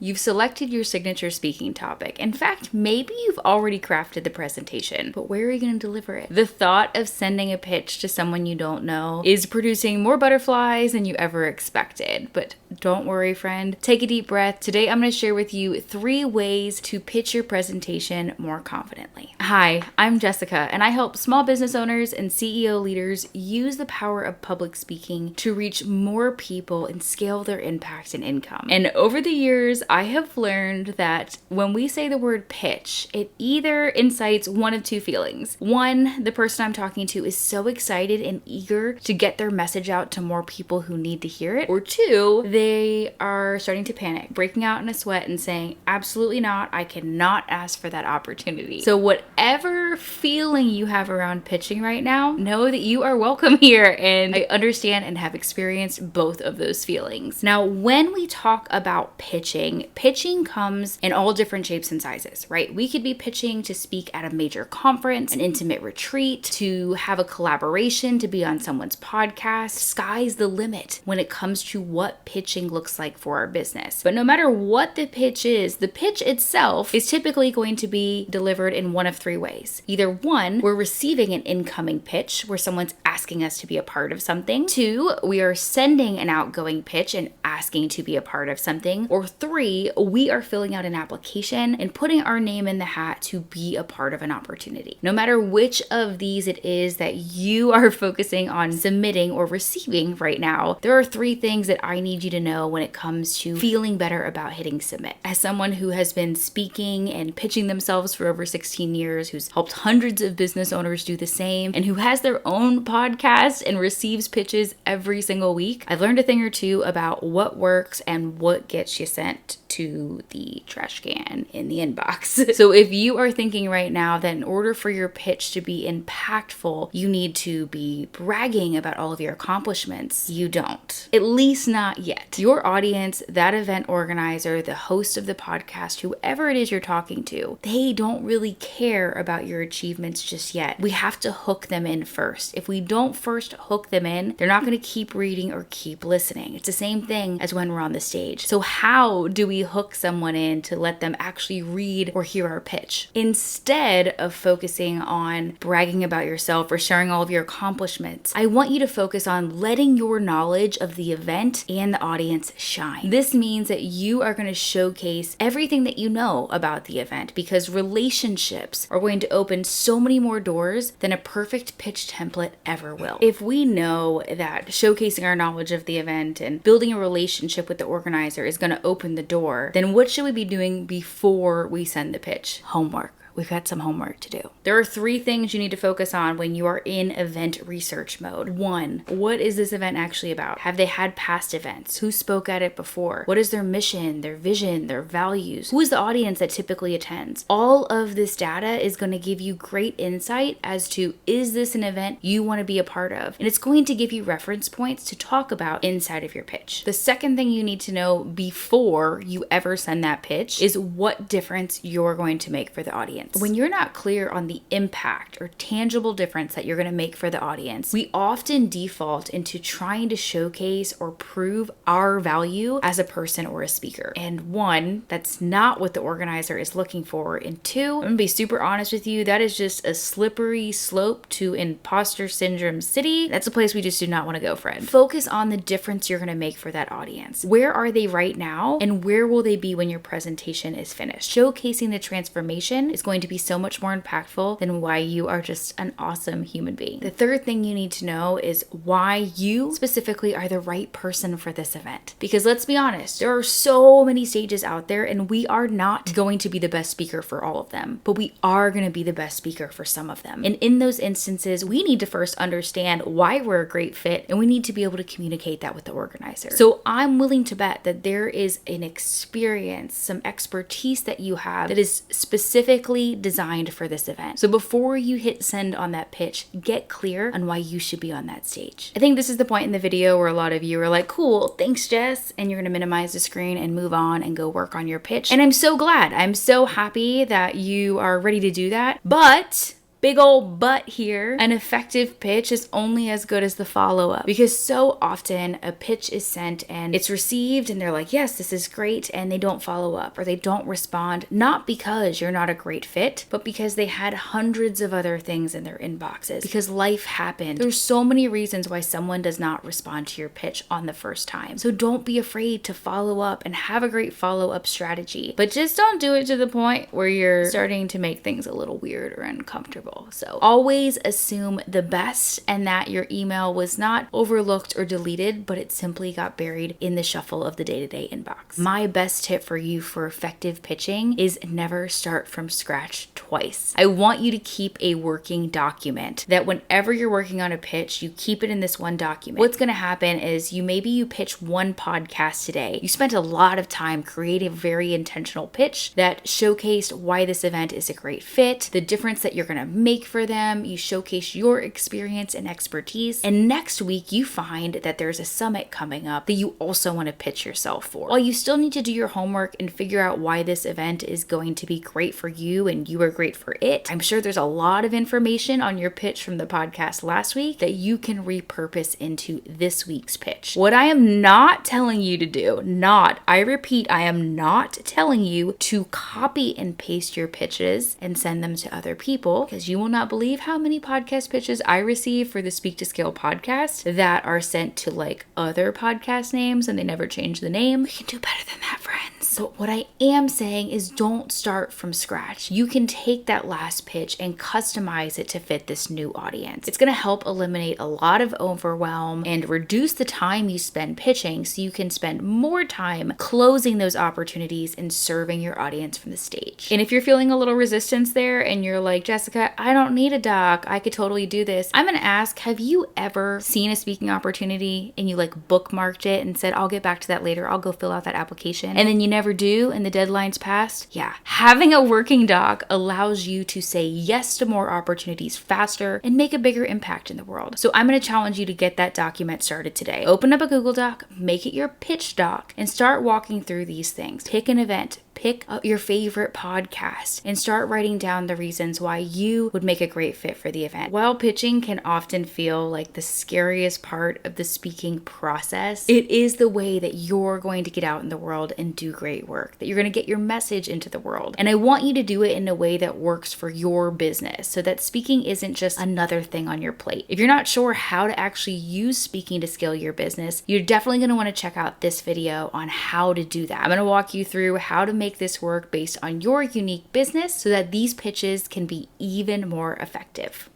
You've selected your signature speaking topic. In fact, maybe you've already crafted the presentation, but where are you going to deliver it? The thought of sending a pitch to someone you don't know is producing more butterflies than you ever expected. But don't worry, friend. Take a deep breath. Today, I'm going to share with you 3 ways to pitch your presentation more confidently. Hi, I'm Jessica, and I help small business owners and CEO leaders use the power of public speaking to reach more people and scale their impact and income. And over the years, I have learned that when we say the word pitch, it either incites one of 2 feelings. One, the person I'm talking to is so excited and eager to get their message out to more people who need to hear it. Or 2, they are starting to panic, breaking out in a sweat and saying, absolutely not, I cannot ask for that opportunity. So whatever feeling you have around pitching right now, know that you are welcome here, and I understand and have experienced both of those feelings. Now, when we talk about pitching comes in all different shapes and sizes, right? We could be pitching to speak at a major conference, an intimate retreat, to have a collaboration, to be on someone's podcast. Sky's the limit when it comes to what pitching looks like for our business. But no matter what the pitch is, the pitch itself is typically going to be delivered in one of 3 ways. Either 1, we're receiving an incoming pitch where someone's asking us to be a part of something. 2, we are sending an outgoing pitch and asking to be a part of something. Or 3, we are filling out an application and putting our name in the hat to be a part of an opportunity. No matter which of these it is that you are focusing on submitting or receiving right now, there are 3 things that I need you to know when it comes to feeling better about hitting submit. As someone who has been speaking and pitching themselves for over 16 years, who's helped hundreds of business owners do the same, and who has their own podcast and receives pitches every single week, I've learned a thing or 2 about what works and what gets you sent to the trash can in the inbox. So if you are thinking right now that in order for your pitch to be impactful, you need to be bragging about all of your accomplishments, you don't. At least not yet. Your audience, that event organizer, the host of the podcast, whoever it is you're talking to, they don't really care about your achievements just yet. We have to hook them in first. If we don't first hook them in, they're not going to keep reading or keep listening. It's the same thing as when we're on the stage. So how do we hook someone in to let them actually read or hear our pitch? Instead of focusing on bragging about yourself or sharing all of your accomplishments, I want you to focus on letting your knowledge of the event and the audience shine. This means that you are going to showcase everything that you know about the event, because relationships are going to open so many more doors than a perfect pitch template ever will. If we know that showcasing our knowledge of the event and building a relationship with the organizer is going to open the door, then what should we be doing before we send the pitch? Homework. We've got some homework to do. There are 3 things you need to focus on when you are in event research mode. 1, what is this event actually about? Have they had past events? Who spoke at it before? What is their mission, their vision, their values? Who is the audience that typically attends? All of this data is going to give you great insight as to, is this an event you want to be a part of? And it's going to give you reference points to talk about inside of your pitch. The second thing you need to know before you ever send that pitch is what difference you're going to make for the audience. When you're not clear on the impact or tangible difference that you're going to make for the audience, we often default into trying to showcase or prove our value as a person or a speaker. And 1, that's not what the organizer is looking for. And 2, I'm going to be super honest with you, that is just a slippery slope to imposter syndrome city. That's a place we just do not want to go, friend. Focus on the difference you're going to make for that audience. Where are they right now, and where will they be when your presentation is finished? Showcasing the transformation is going to be so much more impactful than why you are just an awesome human being. The third thing you need to know is why you specifically are the right person for this event. Because let's be honest, there are so many stages out there, and we are not going to be the best speaker for all of them, but we are going to be the best speaker for some of them. And in those instances, we need to first understand why we're a great fit, and we need to be able to communicate that with the organizer. So I'm willing to bet that there is an experience, some expertise that you have that is specifically designed for this event. So before you hit send on that pitch, get clear on why you should be on that stage. I think this is the point in the video where a lot of you are like, cool, thanks Jess, and you're going to minimize the screen and move on and go work on your pitch. And I'm so glad. I'm so happy that you are ready to do that. But big old but here. An effective pitch is only as good as the follow-up, because so often a pitch is sent and it's received and they're like, yes, this is great, and they don't follow up or they don't respond, not because you're not a great fit, but because they had hundreds of other things in their inboxes, because life happened. There's so many reasons why someone does not respond to your pitch on the first time. So don't be afraid to follow up and have a great follow-up strategy, but just don't do it to the point where you're starting to make things a little weird or uncomfortable. So always assume the best, and that your email was not overlooked or deleted, but it simply got buried in the shuffle of the day-to-day inbox. My best tip for you for effective pitching is never start from scratch twice. I want you to keep a working document that whenever you're working on a pitch, you keep it in this one document. What's going to happen is maybe you pitch one podcast today. You spent a lot of time creating a very intentional pitch that showcased why this event is a great fit, the difference that you're going to make for them. You showcase your experience and expertise. And next week, you find that there's a summit coming up that you also want to pitch yourself for. While you still need to do your homework and figure out why this event is going to be great for you and you are great for it, I'm sure there's a lot of information on your pitch from the podcast last week that you can repurpose into this week's pitch. What I am not telling you to do, I repeat, I am not telling you to copy and paste your pitches and send them to other people, because you will not believe how many podcast pitches I receive for the Speak to Scale podcast that are sent to like other podcast names and they never change the name. We can do better than that, friends. But what I am saying is don't start from scratch. You can take that last pitch and customize it to fit this new audience. It's going to help eliminate a lot of overwhelm and reduce the time you spend pitching, so you can spend more time closing those opportunities and serving your audience from the stage. And if you're feeling a little resistance there and you're like, Jessica, I don't need a doc, I could totally do this, I'm going to ask, have you ever seen a speaking opportunity and you like bookmarked it and said, I'll get back to that later, I'll go fill out that application, and then you never do and the deadline's passed? Yeah. Having a working doc allows you to say yes to more opportunities faster and make a bigger impact in the world. So I'm going to challenge you to get that document started today. Open up a Google Doc, make it your pitch doc, and start walking through these things. Pick an event, pick up your favorite podcast, and start writing down the reasons why you would make a great fit for the event. While pitching can often feel like the scariest part of the speaking process, it is the way that you're going to get out in the world and do great work, that you're going to get your message into the world. And I want you to do it in a way that works for your business, so that speaking isn't just another thing on your plate. If you're not sure how to actually use speaking to scale your business, you're definitely going to want to check out this video on how to do that. I'm going to walk you through how to make this work based on your unique business so that these pitches can be even more effective.